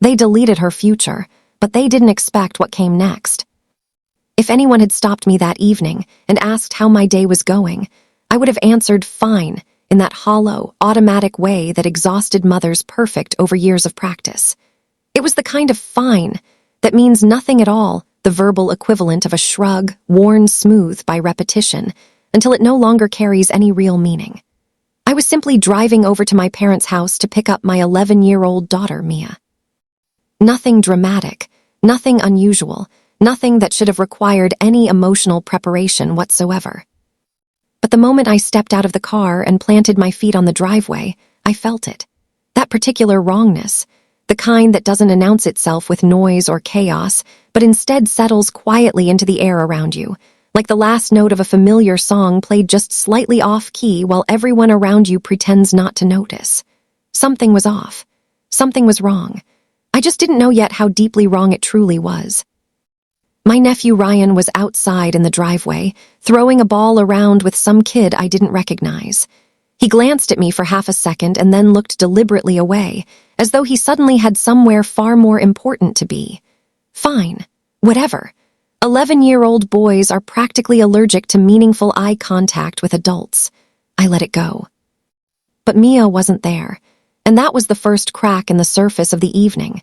They deleted her future, but they didn't expect what came next. If anyone had stopped me that evening and asked how my day was going, I would have answered fine in that hollow, automatic way that exhausted mothers perfect over years of practice. It was the kind of fine that means nothing at all, the verbal equivalent of a shrug worn smooth by repetition until it no longer carries any real meaning. I was simply driving over to my parents' house to pick up my 11-year-old daughter, Mia. Nothing dramatic, nothing unusual, nothing that should have required any emotional preparation whatsoever. But the moment I stepped out of the car and planted my feet on the driveway, I felt it. That particular wrongness, the kind that doesn't announce itself with noise or chaos, but instead settles quietly into the air around you, like the last note of a familiar song played just slightly off-key while everyone around you pretends not to notice. Something was off. Something was wrong. I just didn't know yet how deeply wrong it truly was. My nephew Ryan was outside in the driveway, throwing a ball around with some kid I didn't recognize. He glanced at me for half a second and then looked deliberately away, as though he suddenly had somewhere far more important to be. Fine. Whatever. 11-year-old boys are practically allergic to meaningful eye contact with adults. I let it go. But Mia wasn't there, and that was the first crack in the surface of the evening.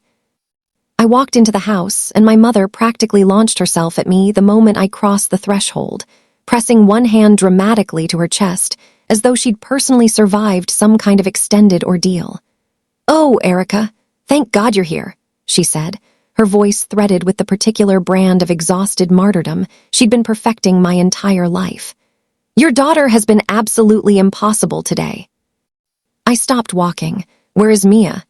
I walked into the house, and my mother practically launched herself at me the moment I crossed the threshold, pressing one hand dramatically to her chest, as though she'd personally survived some kind of extended ordeal. "Oh, Erica, thank God you're here," she said, her voice threaded with the particular brand of exhausted martyrdom she'd been perfecting my entire life. "Your daughter has been absolutely impossible today." I stopped walking. "Where is Mia?"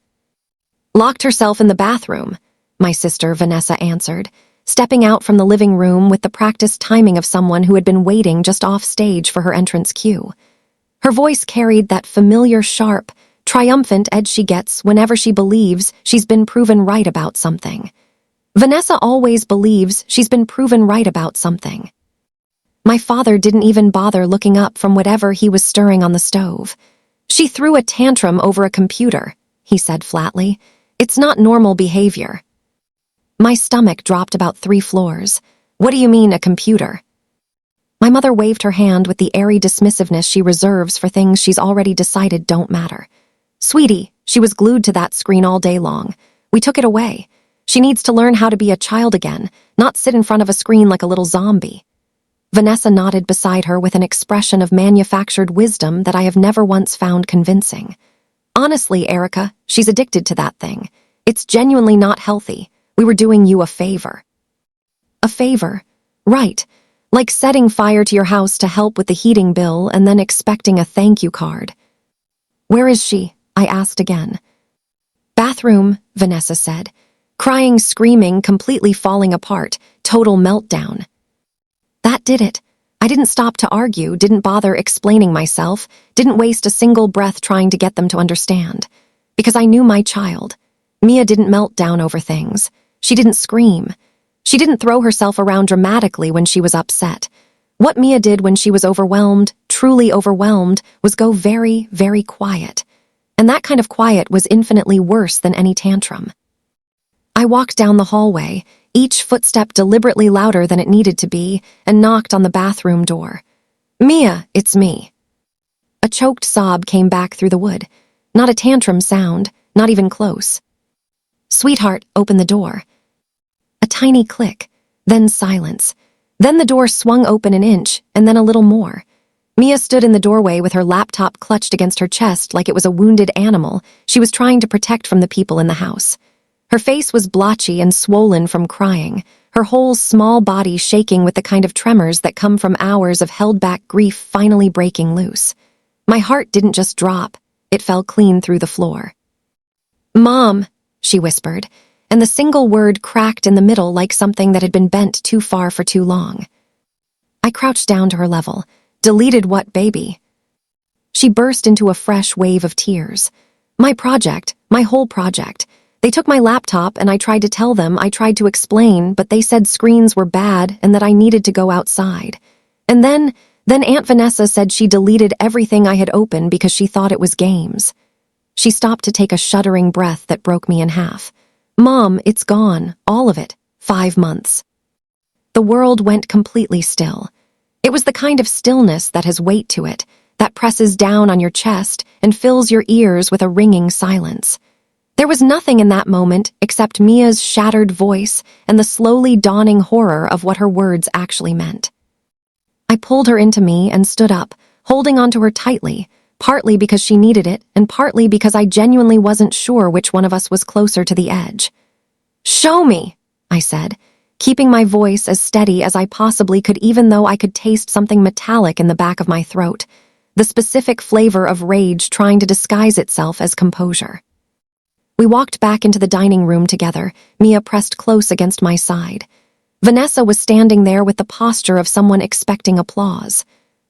"Locked herself in the bathroom," my sister Vanessa answered, stepping out from the living room with the practiced timing of someone who had been waiting just off stage for her entrance cue. Her voice carried that familiar sharp, triumphant edge she gets whenever she believes she's been proven right about something. Vanessa always believes she's been proven right about something. My father didn't even bother looking up from whatever he was stirring on the stove. "She threw a tantrum over a computer," he said flatly. "It's not normal behavior." My stomach dropped about 3 floors. "What do you mean, a computer?" My mother waved her hand with the airy dismissiveness she reserves for things she's already decided don't matter. "Sweetie, she was glued to that screen all day long. We took it away. She needs to learn how to be a child again, not sit in front of a screen like a little zombie." Vanessa nodded beside her with an expression of manufactured wisdom that I have never once found convincing. "Honestly, Erica, she's addicted to that thing. It's genuinely not healthy. We were doing you a favor." "A favor? Right. Like setting fire to your house to help with the heating bill and then expecting a thank you card." "Where is she?" I asked again. "Bathroom," Vanessa said. Crying, screaming, completely falling apart, total meltdown. That did it. I didn't stop to argue, didn't bother explaining myself, didn't waste a single breath trying to get them to understand. Because I knew my child. Mia didn't melt down over things. She didn't scream. She didn't throw herself around dramatically when she was upset. What Mia did when she was overwhelmed, truly overwhelmed, was go very, very quiet. And that kind of quiet was infinitely worse than any tantrum. I walked down the hallway, each footstep deliberately louder than it needed to be, and knocked on the bathroom door. "Mia, it's me." A choked sob came back through the wood. Not a tantrum sound, not even close. "Sweetheart, open the door." A tiny click, then silence. Then the door swung open an inch, and then a little more. Mia stood in the doorway with her laptop clutched against her chest like it was a wounded animal she was trying to protect from the people in the house. Her face was blotchy and swollen from crying, her whole small body shaking with the kind of tremors that come from hours of held-back grief finally breaking loose. My heart didn't just drop, it fell clean through the floor. "Mom," she whispered, and the single word cracked in the middle like something that had been bent too far for too long. I crouched down to her level. "Deleted what, baby?" She burst into a fresh wave of tears. "My project, my whole project. They took my laptop and I tried to tell them, I tried to explain, but they said screens were bad and that I needed to go outside. And then Aunt Vanessa said she deleted everything I had opened because she thought it was games." She stopped to take a shuddering breath that broke me in half. "Mom, it's gone, all of it, 5 months." The world went completely still. It was the kind of stillness that has weight to it, that presses down on your chest and fills your ears with a ringing silence. There was nothing in that moment except Mia's shattered voice and the slowly dawning horror of what her words actually meant. I pulled her into me and stood up, holding onto her tightly, partly because she needed it and partly because I genuinely wasn't sure which one of us was closer to the edge. "Show me," I said, keeping my voice as steady as I possibly could even though I could taste something metallic in the back of my throat, the specific flavor of rage trying to disguise itself as composure. We walked back into the dining room together, Mia pressed close against my side. Vanessa was standing there with the posture of someone expecting applause.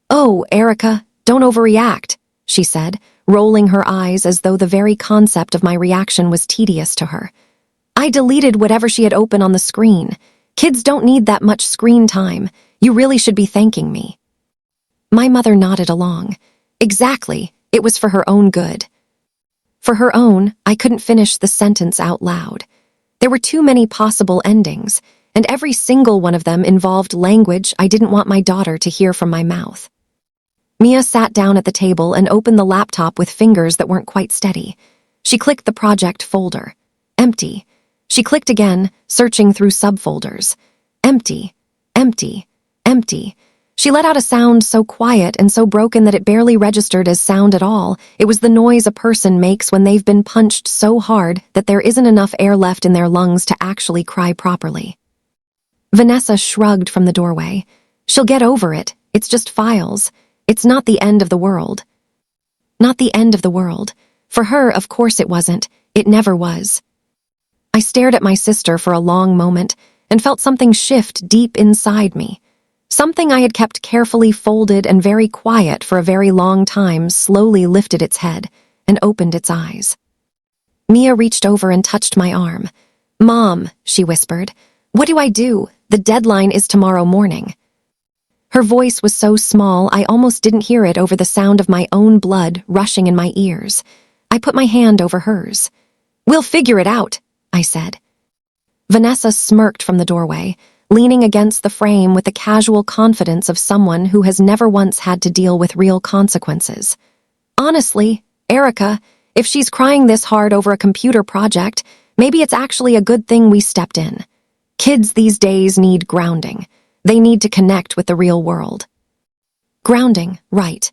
"Oh, Erica, don't overreact," she said, rolling her eyes as though the very concept of my reaction was tedious to her. "I deleted whatever she had open on the screen. Kids don't need that much screen time. You really should be thanking me." My mother nodded along. Exactly, it was for her own good. For her own, I couldn't finish the sentence out loud. There were too many possible endings, and every single one of them involved language I didn't want my daughter to hear from my mouth. Mia sat down at the table and opened the laptop with fingers that weren't quite steady. She clicked the project folder. Empty. She clicked again, searching through subfolders. Empty. Empty. Empty. She let out a sound so quiet and so broken that it barely registered as sound at all. It was the noise a person makes when they've been punched so hard that there isn't enough air left in their lungs to actually cry properly. Vanessa shrugged from the doorway. "She'll get over it. It's just files. It's not the end of the world." Not the end of the world. For her, of course it wasn't. It never was. I stared at my sister for a long moment and felt something shift deep inside me. Something I had kept carefully folded and very quiet for a very long time slowly lifted its head and opened its eyes. Mia reached over and touched my arm. "Mom," she whispered, "what do I do? The deadline is tomorrow morning." Her voice was so small I almost didn't hear it over the sound of my own blood rushing in my ears. I put my hand over hers. "We'll figure it out," I said. Vanessa smirked from the doorway, leaning against the frame with the casual confidence of someone who has never once had to deal with real consequences. "Honestly, Erica, if she's crying this hard over a computer project, maybe it's actually a good thing we stepped in. Kids these days need grounding. They need to connect with the real world." Grounding, right.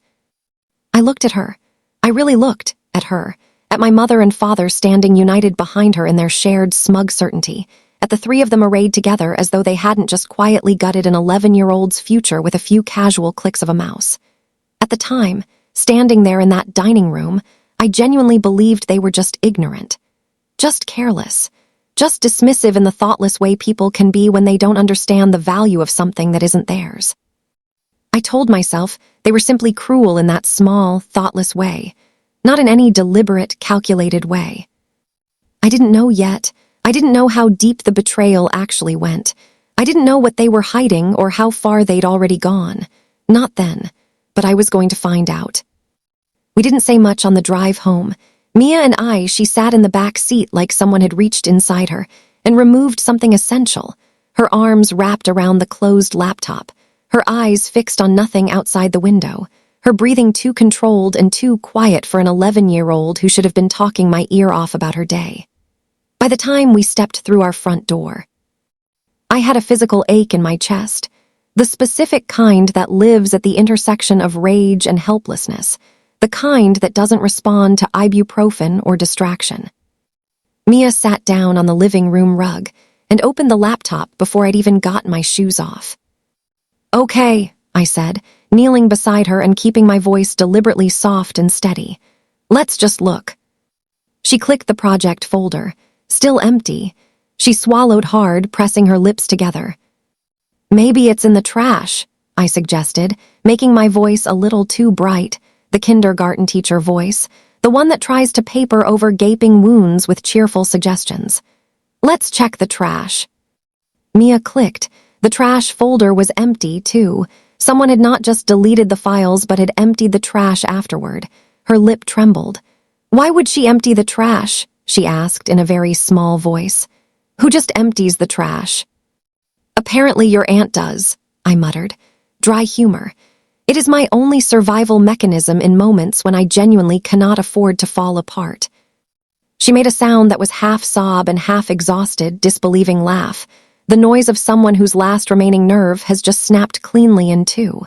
I looked at her. I really looked at her, at my mother and father standing united behind her in their shared smug certainty, at the three of them arrayed together as though they hadn't just quietly gutted an 11-year-old's future with a few casual clicks of a mouse. At the time, standing there in that dining room, I genuinely believed they were just ignorant, just careless, just dismissive in the thoughtless way people can be when they don't understand the value of something that isn't theirs. I told myself they were simply cruel in that small, thoughtless way, not in any deliberate, calculated way. I didn't know yet. I didn't know how deep the betrayal actually went. I didn't know what they were hiding or how far they'd already gone. Not then, but I was going to find out. We didn't say much on the drive home. Mia and I, she sat in the back seat like someone had reached inside her and removed something essential, her arms wrapped around the closed laptop, her eyes fixed on nothing outside the window, her breathing too controlled and too quiet for an 11-year-old who should have been talking my ear off about her day. By the time we stepped through our front door, I had a physical ache in my chest, the specific kind that lives at the intersection of rage and helplessness, the kind that doesn't respond to ibuprofen or distraction. Mia sat down on the living room rug and opened the laptop before I'd even gotten my shoes off. "Okay," I said, kneeling beside her and keeping my voice deliberately soft and steady. "Let's just look." She clicked the project folder, still empty. She swallowed hard, pressing her lips together. "Maybe it's in the trash," I suggested, making my voice a little too bright, the kindergarten teacher voice, the one that tries to paper over gaping wounds with cheerful suggestions. "Let's check the trash." Mia clicked. The trash folder was empty, too. Someone had not just deleted the files but had emptied the trash afterward. Her lip trembled. "Why would she empty the trash?" she asked in a very small voice. Who just empties the trash? Apparently your aunt does, I muttered. Dry humor. It is my only survival mechanism in moments when I genuinely cannot afford to fall apart. She made a sound that was half sob and half exhausted, disbelieving laugh, the noise of someone whose last remaining nerve has just snapped cleanly in two.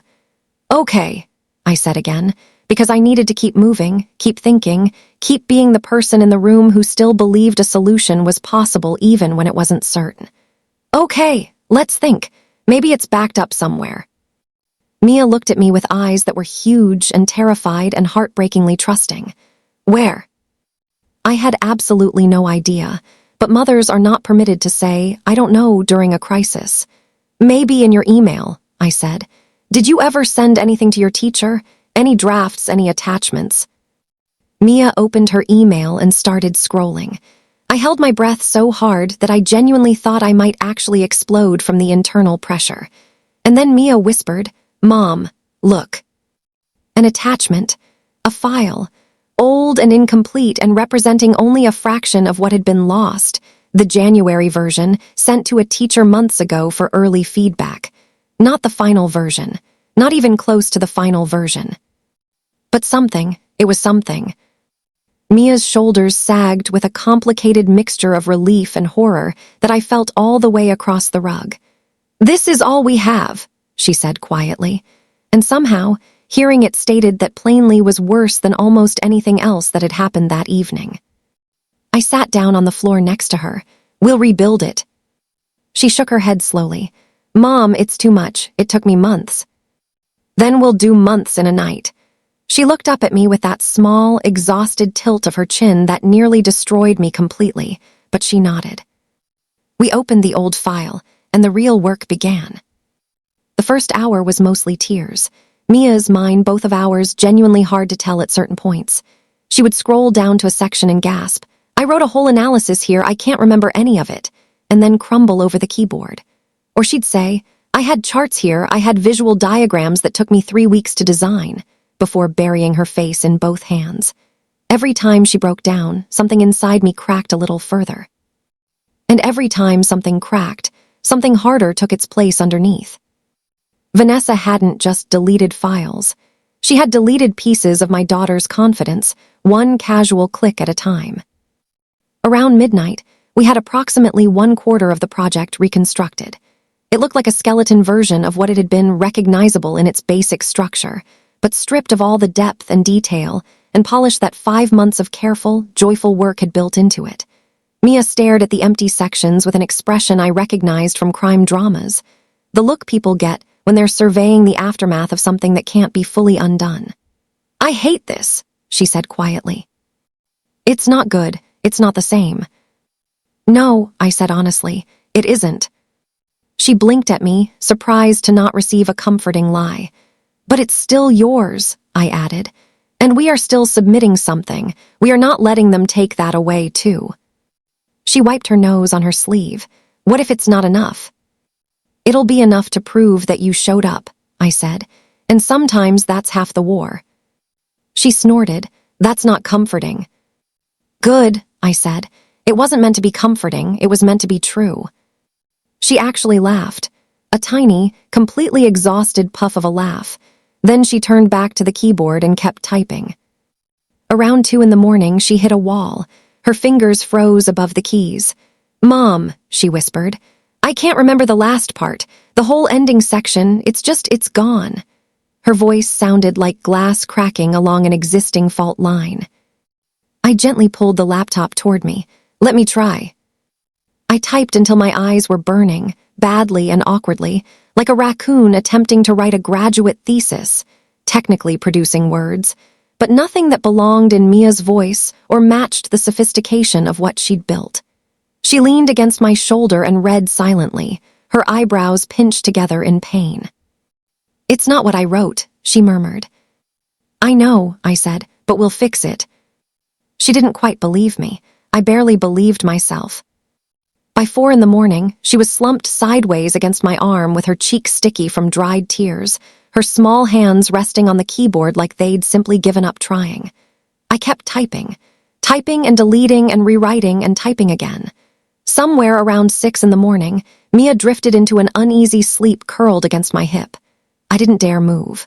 Okay, I said again, because I needed to keep moving, keep thinking, keep being the person in the room who still believed a solution was possible even when it wasn't certain. Okay, let's think. Maybe it's backed up somewhere. Mia looked at me with eyes that were huge and terrified and heartbreakingly trusting. Where? I had absolutely no idea, but mothers are not permitted to say, I don't know, during a crisis. Maybe in your email, I said. Did you ever send anything to your teacher? Any drafts, any attachments? Mia opened her email and started scrolling. I held my breath so hard that I genuinely thought I might actually explode from the internal pressure. And then Mia whispered, Mom, look. An attachment, a file, old and incomplete and representing only a fraction of what had been lost, the January version sent to a teacher months ago for early feedback. Not the final version, not even close to the final version. But something, it was something. Mia's shoulders sagged with a complicated mixture of relief and horror that I felt all the way across the rug. This is all we have, she said quietly, and somehow, hearing it stated that plainly was worse than almost anything else that had happened that evening. I sat down on the floor next to her. We'll rebuild it. She shook her head slowly. Mom, it's too much. It took me months. Then we'll do months in a night. She looked up at me with that small, exhausted tilt of her chin that nearly destroyed me completely, but she nodded. We opened the old file, and the real work began. The first hour was mostly tears. Mia's, mine, both of ours, genuinely hard to tell at certain points. She would scroll down to a section and gasp, I wrote a whole analysis here, I can't remember any of it, and then crumble over the keyboard. Or she'd say, I had charts here, I had visual diagrams that took me 3 weeks to design, before burying her face in both hands. Every time she broke down, something inside me cracked a little further. And every time something cracked, something harder took its place underneath. Vanessa hadn't just deleted files. She had deleted pieces of my daughter's confidence, one casual click at a time. Around midnight, we had approximately 1/4 of the project reconstructed. It looked like a skeleton version of what it had been, recognizable in its basic structure, but stripped of all the depth and detail and polished that 5 months of careful, joyful work had built into it. Mia stared at the empty sections with an expression I recognized from crime dramas, the look people get when they're surveying the aftermath of something that can't be fully undone. I hate this, she said quietly. It's not good, it's not the same. No, I said honestly, it isn't. She blinked at me, surprised to not receive a comforting lie. But it's still yours, I added. And we are still submitting something. We are not letting them take that away, too. She wiped her nose on her sleeve. What if it's not enough? It'll be enough to prove that you showed up, I said. And sometimes that's half the war. She snorted. That's not comforting. Good, I said. It wasn't meant to be comforting. It was meant to be true. She actually laughed. A tiny, completely exhausted puff of a laugh. Then she turned back to the keyboard and kept typing. Around 2 a.m, she hit a wall. Her fingers froze above the keys. Mom, she whispered. I can't remember the last part. The whole ending section, it's gone. Her voice sounded like glass cracking along an existing fault line. I gently pulled the laptop toward me. Let me try. I typed until my eyes were burning, badly and awkwardly, like a raccoon attempting to write a graduate thesis, technically producing words, but nothing that belonged in Mia's voice or matched the sophistication of what she'd built. She leaned against my shoulder and read silently, her eyebrows pinched together in pain. It's not what I wrote, she murmured. I know, I said, but we'll fix it. She didn't quite believe me. I barely believed myself. By 4 a.m, she was slumped sideways against my arm with her cheeks sticky from dried tears, her small hands resting on the keyboard like they'd simply given up trying. I kept typing and deleting and rewriting and typing again. Somewhere around 6 in the morning, Mia drifted into an uneasy sleep curled against my hip. I didn't dare move.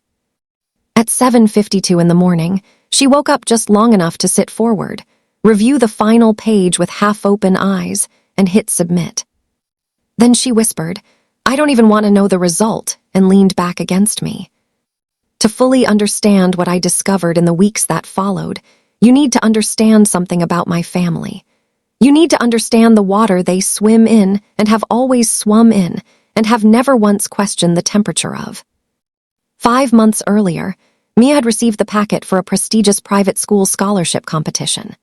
At 7:52 in the morning, she woke up just long enough to sit forward, review the final page with half-open eyes, and hit submit. Then she whispered, "I don't even want to know the result," and leaned back against me. To fully understand what I discovered in the weeks that followed, you need to understand something about my family. You need to understand the water they swim in and have always swum in and have never once questioned the temperature of. 5 months earlier, Mia had received the packet for a prestigious private school scholarship competition.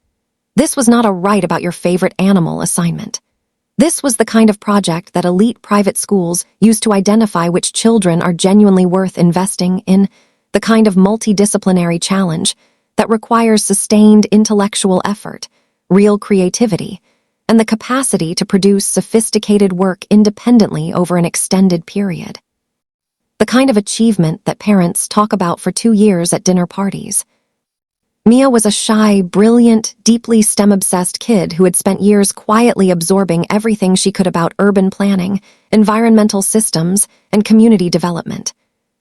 This was not a write about your favorite animal assignment. This was the kind of project that elite private schools use to identify which children are genuinely worth investing in, the kind of multidisciplinary challenge that requires sustained intellectual effort, real creativity, and the capacity to produce sophisticated work independently over an extended period. The kind of achievement that parents talk about for 2 years at dinner parties. Mia was a shy, brilliant, deeply STEM-obsessed kid who had spent years quietly absorbing everything she could about urban planning, environmental systems, and community development.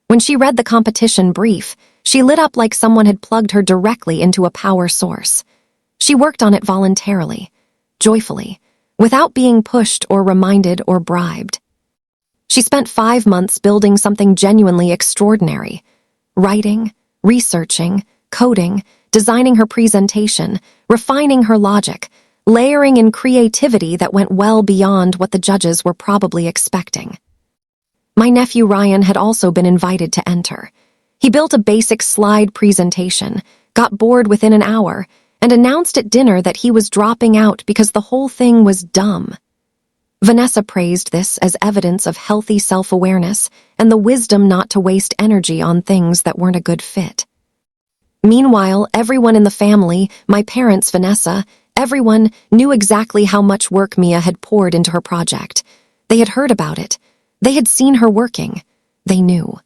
When she read the competition brief, she lit up like someone had plugged her directly into a power source. She worked on it voluntarily, joyfully, without being pushed or reminded or bribed. She spent 5 months building something genuinely extraordinary, writing, researching, coding, designing her presentation, refining her logic, layering in creativity that went well beyond what the judges were probably expecting. My nephew Ryan had also been invited to enter. He built a basic slide presentation, got bored within an hour, and announced at dinner that he was dropping out because the whole thing was dumb. Vanessa praised this as evidence of healthy self-awareness and the wisdom not to waste energy on things that weren't a good fit. Meanwhile, everyone in the family, my parents, Vanessa, everyone knew exactly how much work Mia had poured into her project. They had heard about it. They had seen her working. They knew.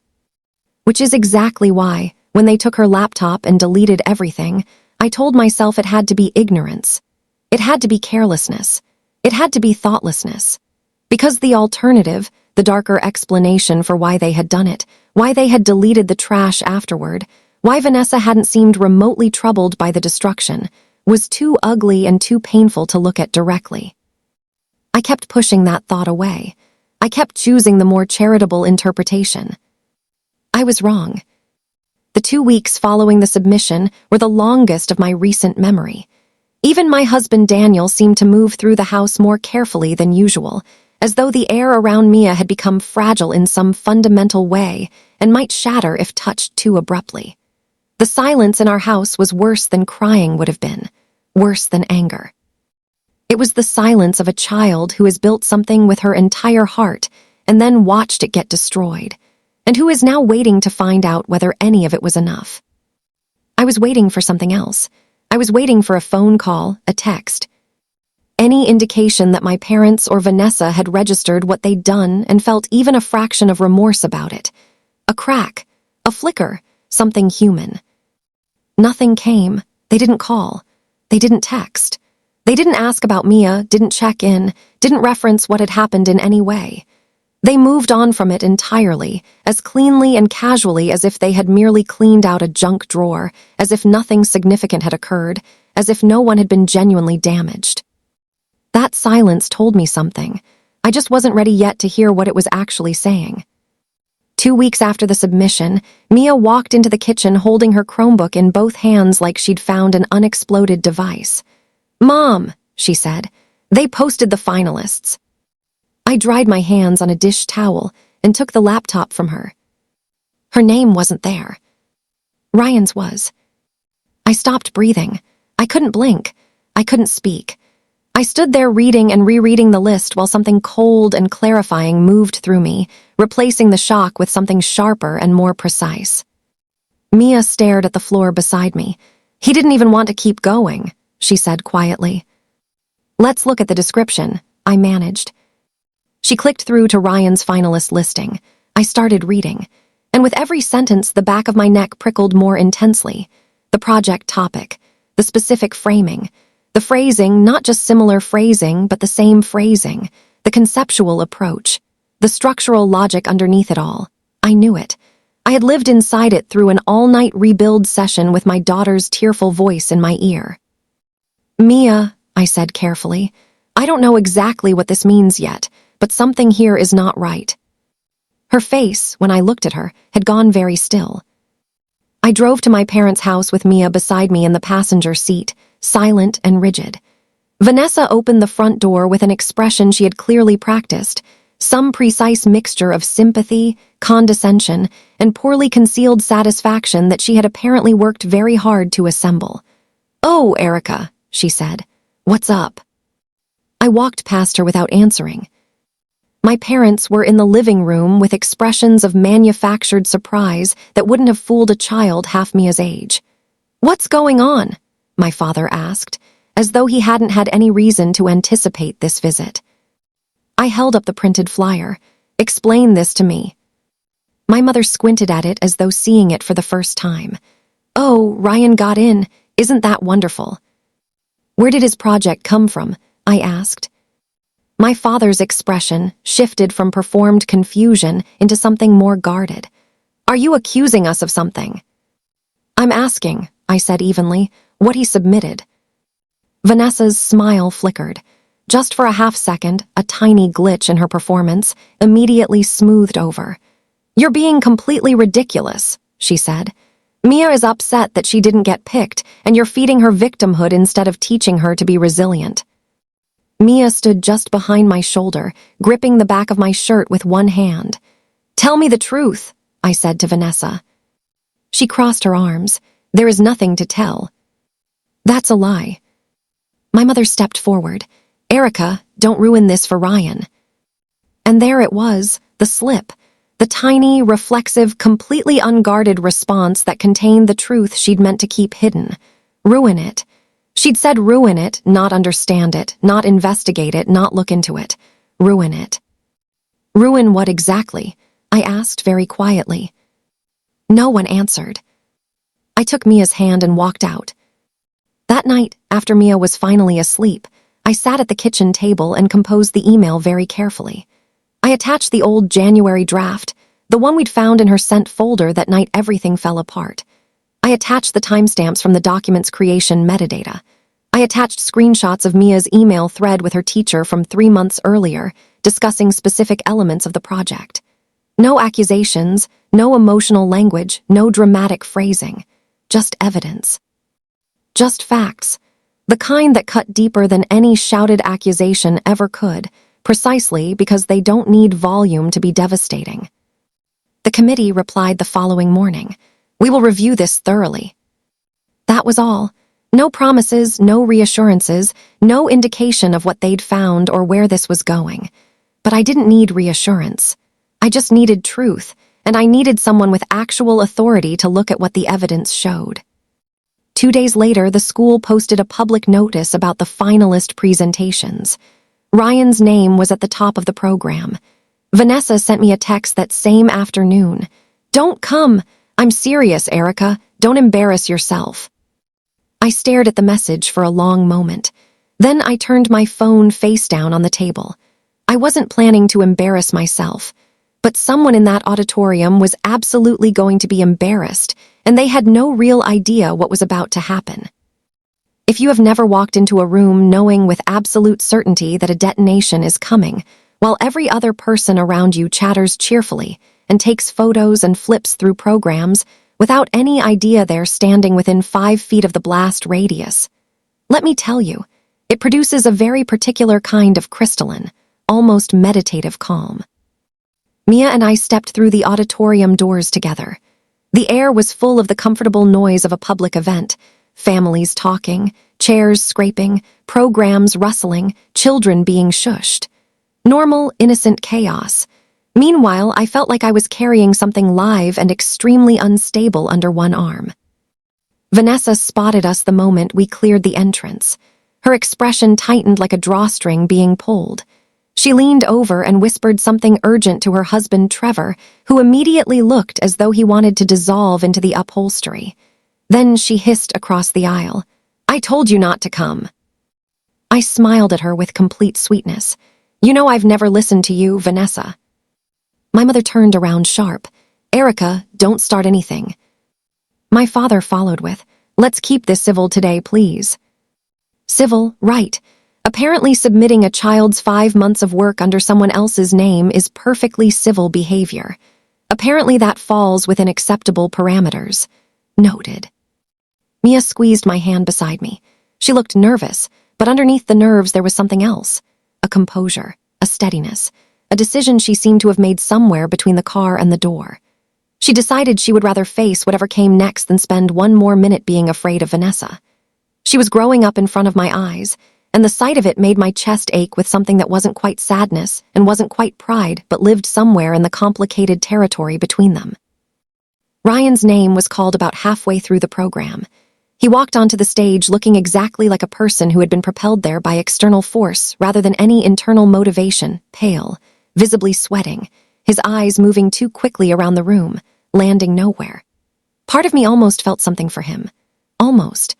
Which is exactly why, when they took her laptop and deleted everything, I told myself it had to be ignorance. It had to be carelessness. It had to be thoughtlessness. Because the alternative, the darker explanation for why they had done it, why they had deleted the trash afterward, why Vanessa hadn't seemed remotely troubled by the destruction, was too ugly and too painful to look at directly. I kept pushing that thought away. I kept choosing the more charitable interpretation. I was wrong. The 2 weeks following the submission were the longest of my recent memory. Even my husband Daniel seemed to move through the house more carefully than usual, as though the air around Mia had become fragile in some fundamental way and might shatter if touched too abruptly. The silence in our house was worse than crying would have been, worse than anger. It was the silence of a child who has built something with her entire heart and then watched it get destroyed, and who is now waiting to find out whether any of it was enough. I was waiting for something else. I was waiting for a phone call, a text. Any indication that my parents or Vanessa had registered what they'd done and felt even a fraction of remorse about it. A crack, a flicker, something human. Nothing came. They didn't call. They didn't text. They didn't ask about Mia, didn't check in, didn't reference what had happened in any way. They moved on from it entirely, as cleanly and casually as if they had merely cleaned out a junk drawer, as if nothing significant had occurred, as if no one had been genuinely damaged. That silence told me something. I just wasn't ready yet to hear what it was actually saying. 2 weeks after the submission, Mia walked into the kitchen holding her Chromebook in both hands like she'd found an unexploded device. "Mom," she said, "they posted the finalists." I dried my hands on a dish towel and took the laptop from her. Her name wasn't there. Ryan's was. I stopped breathing. I couldn't blink. I couldn't speak. I stood there reading and rereading the list while something cold and clarifying moved through me, replacing the shock with something sharper and more precise. Mia stared at the floor beside me. "He didn't even want to keep going," she said quietly. "Let's look at the description," I managed. She clicked through to Ryan's finalist listing. I started reading, and with every sentence the back of my neck prickled more intensely. The project topic, the specific framing, The phrasing, not just similar phrasing, but the same phrasing. The conceptual approach. The structural logic underneath it all. I knew it. I had lived inside it through an all-night rebuild session with my daughter's tearful voice in my ear. "Mia," I said carefully, "I don't know exactly what this means yet, but something here is not right." Her face, when I looked at her, had gone very still. I drove to my parents' house with Mia beside me in the passenger seat, silent and rigid. Vanessa opened the front door with an expression she had clearly practiced, some precise mixture of sympathy, condescension, and poorly concealed satisfaction that she had apparently worked very hard to assemble. "Oh, Erica," she said. "What's up?" I walked past her without answering. My parents were in the living room with expressions of manufactured surprise that wouldn't have fooled a child half Mia's age. "What's going on?" my father asked, as though he hadn't had any reason to anticipate this visit. I held up the printed flyer. "Explain this to me." My mother squinted at it as though seeing it for the first time. "Oh, Ryan got in. Isn't that wonderful?" "Where did his project come from?" I asked. My father's expression shifted from performed confusion into something more guarded. "Are you accusing us of something?" "I'm asking," I said evenly, "what he submitted." Vanessa's smile flickered. Just for a half-second, a tiny glitch in her performance, immediately smoothed over. "You're being completely ridiculous," she said. "Mia is upset that she didn't get picked, and you're feeding her victimhood instead of teaching her to be resilient." Mia stood just behind my shoulder, gripping the back of my shirt with one hand. "Tell me the truth," I said to Vanessa. She crossed her arms. "There is nothing to tell." "That's a lie." My mother stepped forward. "Erica, don't ruin this for Ryan." And there it was, the slip, the tiny, reflexive, completely unguarded response that contained the truth she'd meant to keep hidden. Ruin it. She'd said ruin it, not understand it, not investigate it, not look into it. Ruin it. "Ruin what exactly?" I asked very quietly. No one answered. I took Mia's hand and walked out. That night, after Mia was finally asleep, I sat at the kitchen table and composed the email very carefully. I attached the old January draft, the one we'd found in her sent folder that night everything fell apart. I attached the timestamps from the document's creation metadata. I attached screenshots of Mia's email thread with her teacher from 3 months earlier, discussing specific elements of the project. No accusations, no emotional language, no dramatic phrasing. Just evidence. Just facts. The kind that cut deeper than any shouted accusation ever could, precisely because they don't need volume to be devastating. The committee replied the following morning. "We will review this thoroughly." That was all. No promises, no reassurances, no indication of what they'd found or where this was going. But I didn't need reassurance. I just needed truth, and I needed someone with actual authority to look at what the evidence showed. 2 days later, the school posted a public notice about the finalist presentations. Ryan's name was at the top of the program. Vanessa sent me a text that same afternoon. "Don't come. I'm serious, Erica. Don't embarrass yourself." I stared at the message for a long moment. Then I turned my phone face down on the table. I wasn't planning to embarrass myself, but someone in that auditorium was absolutely going to be embarrassed, and they had no real idea what was about to happen. If you have never walked into a room knowing with absolute certainty that a detonation is coming, while every other person around you chatters cheerfully and takes photos and flips through programs without any idea they're standing within 5 feet of the blast radius, let me tell you, it produces a very particular kind of crystalline, almost meditative calm. Mia and I stepped through the auditorium doors together. The air was full of the comfortable noise of a public event, families talking, chairs scraping, programs rustling, children being shushed. Normal, innocent chaos. Meanwhile, I felt like I was carrying something live and extremely unstable under one arm. Vanessa spotted us the moment we cleared the entrance. Her expression tightened like a drawstring being pulled. She leaned over and whispered something urgent to her husband Trevor, who immediately looked as though he wanted to dissolve into the upholstery. Then she hissed across the aisle, "I told you not to come." I smiled at her with complete sweetness. You know I've never listened to you, Vanessa. My mother turned around sharp. Erica, don't start anything. My father followed with, let's keep this civil today, please. Civil, right. Apparently submitting a child's 5 months of work under someone else's name is perfectly civil behavior. Apparently that falls within acceptable parameters. Noted. Mia squeezed my hand beside me. She looked nervous, but underneath the nerves there was something else. A composure, a steadiness, a decision she seemed to have made somewhere between the car and the door. She decided she would rather face whatever came next than spend one more minute being afraid of Vanessa. She was growing up in front of my eyes, and the sight of it made my chest ache with something that wasn't quite sadness and wasn't quite pride but lived somewhere in the complicated territory between them. Ryan's name was called about halfway through the program. He walked onto the stage looking exactly like a person who had been propelled there by external force rather than any internal motivation, pale, visibly sweating, his eyes moving too quickly around the room, landing nowhere. Part of me almost felt something for him. Almost.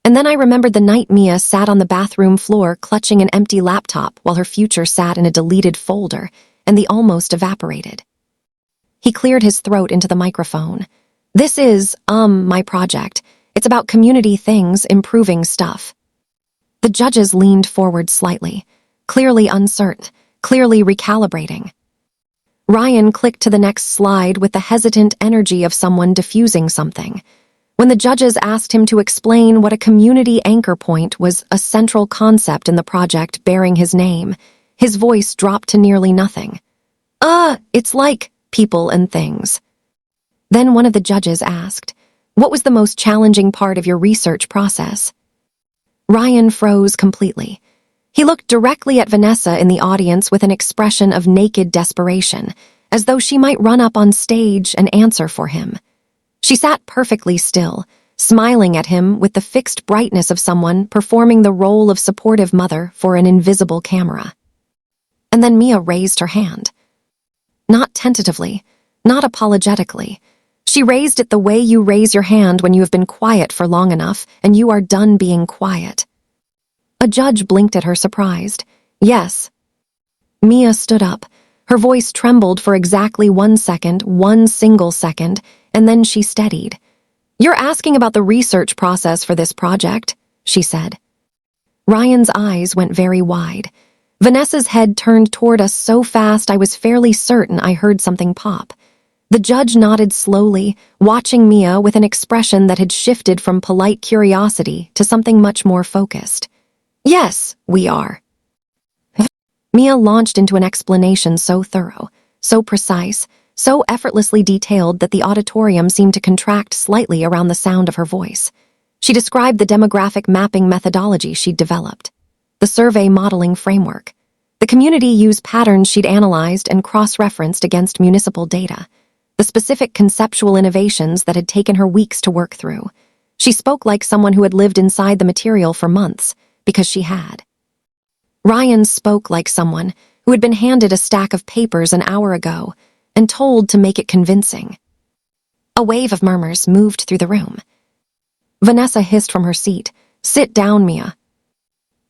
And then I remembered the night Mia sat on the bathroom floor clutching an empty laptop while her future sat in a deleted folder, and the almost evaporated. He cleared his throat into the microphone. This is, my project. It's about community things, improving stuff. The judges leaned forward slightly, clearly uncertain, clearly recalibrating. Ryan clicked to the next slide with the hesitant energy of someone diffusing something. When the judges asked him to explain what a community anchor point was a central concept in the project bearing his name, his voice dropped to nearly nothing. It's like people and things. Then one of the judges asked, what was the most challenging part of your research process? Ryan froze completely. He looked directly at Vanessa in the audience with an expression of naked desperation, as though she might run up on stage and answer for him. She sat perfectly still, smiling at him with the fixed brightness of someone performing the role of supportive mother for an invisible camera. And then Mia raised her hand. Not tentatively, not apologetically. She raised it the way you raise your hand when you have been quiet for long enough and you are done being quiet. A judge blinked at her, surprised. Yes. Mia stood up. Her voice trembled for exactly 1 second, one single second, and then she steadied. You're asking about the research process for this project, she said. Ryan's eyes went very wide. Vanessa's head turned toward us so fast I was fairly certain I heard something pop. The judge nodded slowly, watching Mia with an expression that had shifted from polite curiosity to something much more focused. Yes, we are. Mia launched into an explanation so thorough, so precise, so effortlessly detailed that the auditorium seemed to contract slightly around the sound of her voice. She described the demographic mapping methodology she'd developed, the survey modeling framework. The community used patterns she'd analyzed and cross-referenced against municipal data, the specific conceptual innovations that had taken her weeks to work through. She spoke like someone who had lived inside the material for months, because she had. Ryan spoke like someone who had been handed a stack of papers an hour ago and told to make it convincing. A wave of murmurs moved through the room. Vanessa hissed from her seat, "Sit down, Mia."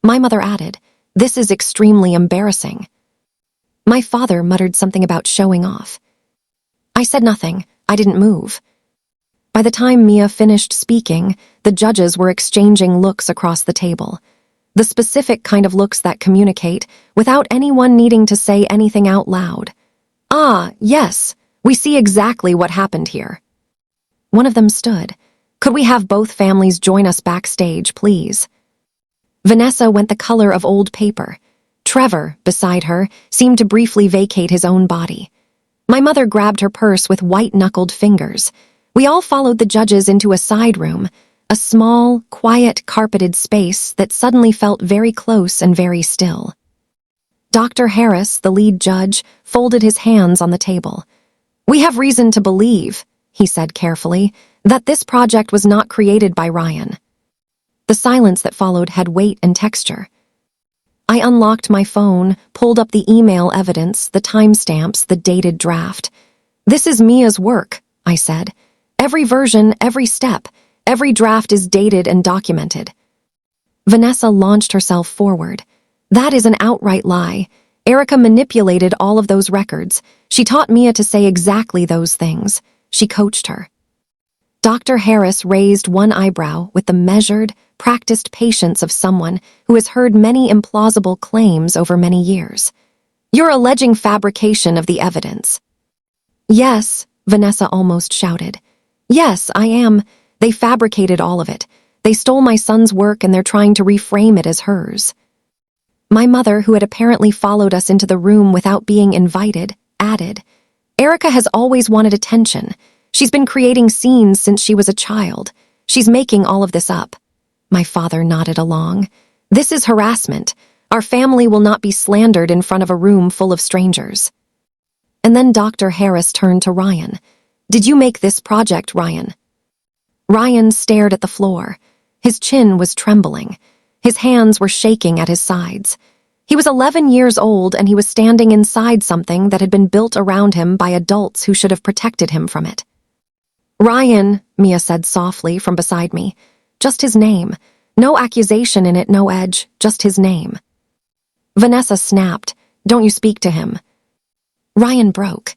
My mother added, "This is extremely embarrassing." My father muttered something about showing off. I said nothing. I didn't move. By the time Mia finished speaking, the judges were exchanging looks across the table. The specific kind of looks that communicate without anyone needing to say anything out loud. Ah, yes, we see exactly what happened here. One of them stood. Could we have both families join us backstage, please? Vanessa went the color of old paper. Trevor, beside her, seemed to briefly vacate his own body. My mother grabbed her purse with white-knuckled fingers. We all followed the judges into a side room, a small, quiet, carpeted space that suddenly felt very close and very still. Dr. Harris, the lead judge, folded his hands on the table. "We have reason to believe," he said carefully, "that this project was not created by Ryan." The silence that followed had weight and texture. I unlocked my phone, pulled up the email evidence, the timestamps, the dated draft. "This is Mia's work," I said. "Every version, every step, every draft is dated and documented." Vanessa launched herself forward. That is an outright lie. Erica manipulated all of those records. She taught Mia to say exactly those things. She coached her. Dr. Harris raised one eyebrow with the measured, practiced patience of someone who has heard many implausible claims over many years. You're alleging fabrication of the evidence. Yes, Vanessa almost shouted. Yes, I am. They fabricated all of it. They stole my son's work and they're trying to reframe it as hers. My mother, who had apparently followed us into the room without being invited, added, Erica has always wanted attention. She's been creating scenes since she was a child. She's making all of this up. My father nodded along. This is harassment. Our family will not be slandered in front of a room full of strangers. And then Dr. Harris turned to Ryan. Did you make this project, Ryan? Ryan stared at the floor. His chin was trembling. His hands were shaking at his sides. He was 11 years old and he was standing inside something that had been built around him by adults who should have protected him from it. Ryan, Mia said softly from beside me. Just his name. No accusation in it, no edge, just his name. Vanessa snapped. Don't you speak to him. Ryan broke.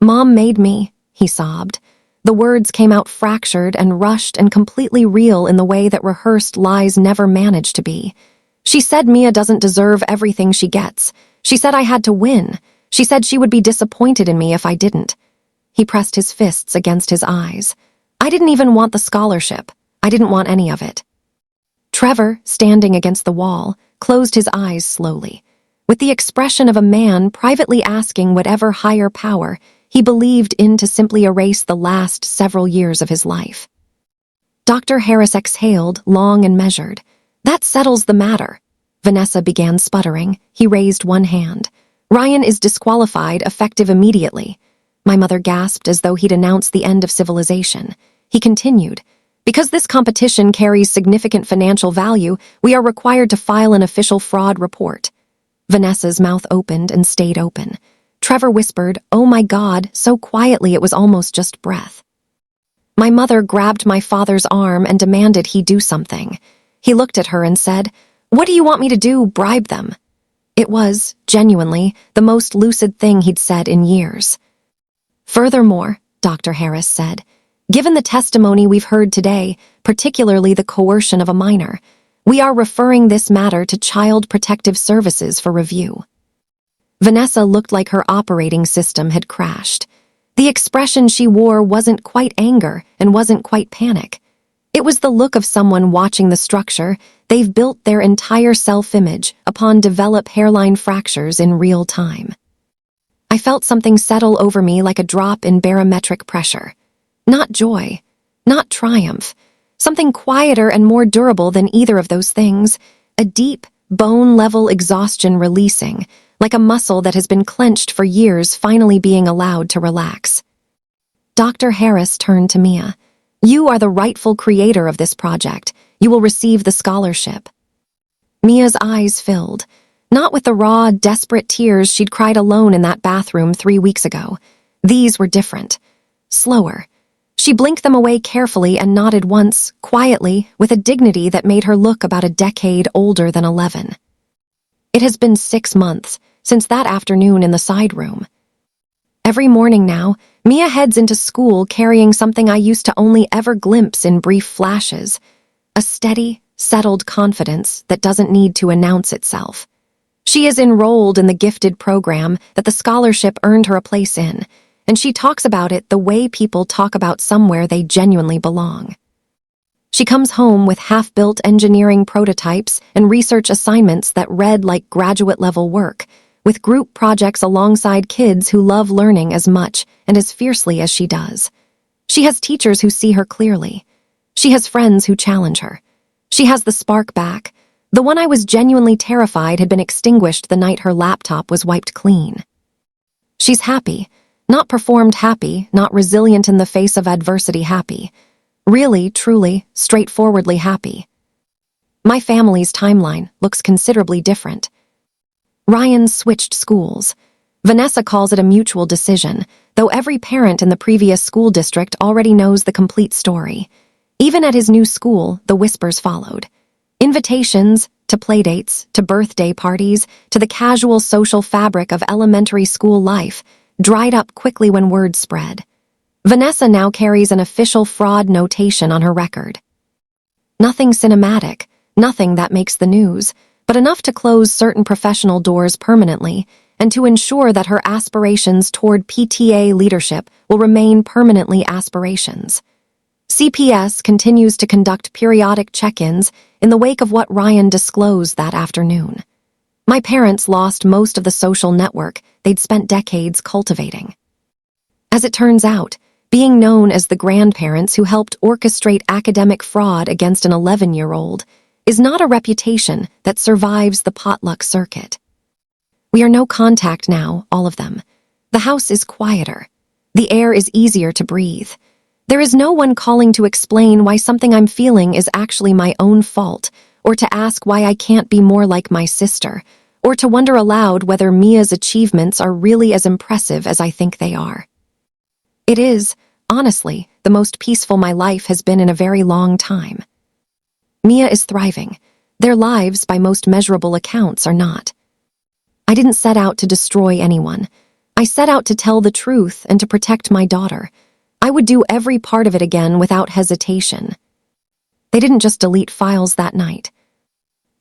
Mom made me, he sobbed. The words came out fractured and rushed and completely real in the way that rehearsed lies never manage to be. She said Mia doesn't deserve everything she gets. She said I had to win. She said she would be disappointed in me if I didn't. He pressed his fists against his eyes. I didn't even want the scholarship. I didn't want any of it. Trevor, standing against the wall, closed his eyes slowly. With the expression of a man privately asking whatever higher power he believed in to simply erase the last several years of his life. Dr. Harris exhaled, long and measured. That settles the matter. Vanessa began sputtering. He raised one hand. Ryan is disqualified, effective immediately. My mother gasped as though he'd announced the end of civilization. He continued, because this competition carries significant financial value, we are required to file an official fraud report. Vanessa's mouth opened and stayed open. Trevor whispered, oh my God, so quietly it was almost just breath. My mother grabbed my father's arm and demanded he do something. He looked at her and said, what do you want me to do, bribe them? It was, genuinely, the most lucid thing he'd said in years. Furthermore, Dr. Harris said, given the testimony we've heard today, particularly the coercion of a minor, we are referring this matter to Child Protective Services for review. Vanessa looked like her operating system had crashed. The expression she wore wasn't quite anger and wasn't quite panic. It was the look of someone watching the structure they've built their entire self-image upon develop hairline fractures in real time. I felt something settle over me like a drop in barometric pressure. Not joy, not triumph, something quieter and more durable than either of those things, a deep, bone-level exhaustion releasing, like a muscle that has been clenched for years finally being allowed to relax. Dr. Harris turned to Mia. You are the rightful creator of this project. You will receive the scholarship. Mia's eyes filled. Not with the raw, desperate tears she'd cried alone in that bathroom 3 weeks ago. These were different. Slower. She blinked them away carefully and nodded once, quietly, with a dignity that made her look about a decade older than 11. It has been 6 months since that afternoon in the side room. Every morning now, Mia heads into school carrying something I used to only ever glimpse in brief flashes. A steady, settled confidence that doesn't need to announce itself. She is enrolled in the gifted program that the scholarship earned her a place in, and she talks about it the way people talk about somewhere they genuinely belong. She comes home with half-built engineering prototypes and research assignments that read like graduate-level work, with group projects alongside kids who love learning as much and as fiercely as she does. She has teachers who see her clearly. She has friends who challenge her. She has the spark back. The one I was genuinely terrified had been extinguished the night her laptop was wiped clean. She's happy. Not performed happy, not resilient in the face of adversity happy. Really, truly, straightforwardly happy. My family's timeline looks considerably different. Ryan switched schools. Vanessa calls it a mutual decision, though every parent in the previous school district already knows the complete story. Even at his new school, the whispers followed. Invitations to playdates, to birthday parties, to the casual social fabric of elementary school life dried up quickly when word spread. Vanessa now carries an official fraud notation on her record. Nothing cinematic, nothing that makes the news, but enough to close certain professional doors permanently and to ensure that her aspirations toward PTA leadership will remain permanently aspirations. CPS continues to conduct periodic check-ins in the wake of what Ryan disclosed that afternoon. My parents lost most of the social network they'd spent decades cultivating. As it turns out, being known as the grandparents who helped orchestrate academic fraud against an 11-year-old is not a reputation that survives the potluck circuit. We are no contact now, all of them. The house is quieter. The air is easier to breathe. There is no one calling to explain why something I'm feeling is actually my own fault, or to ask why I can't be more like my sister, or to wonder aloud whether Mia's achievements are really as impressive as I think they are. It is, honestly, the most peaceful my life has been in a very long time. Mia is thriving. Their lives, by most measurable accounts, are not. I didn't set out to destroy anyone. I set out to tell the truth and to protect my daughter. I would do every part of it again without hesitation. They didn't just delete files that night,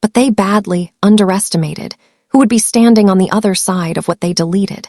but they badly underestimated who would be standing on the other side of what they deleted.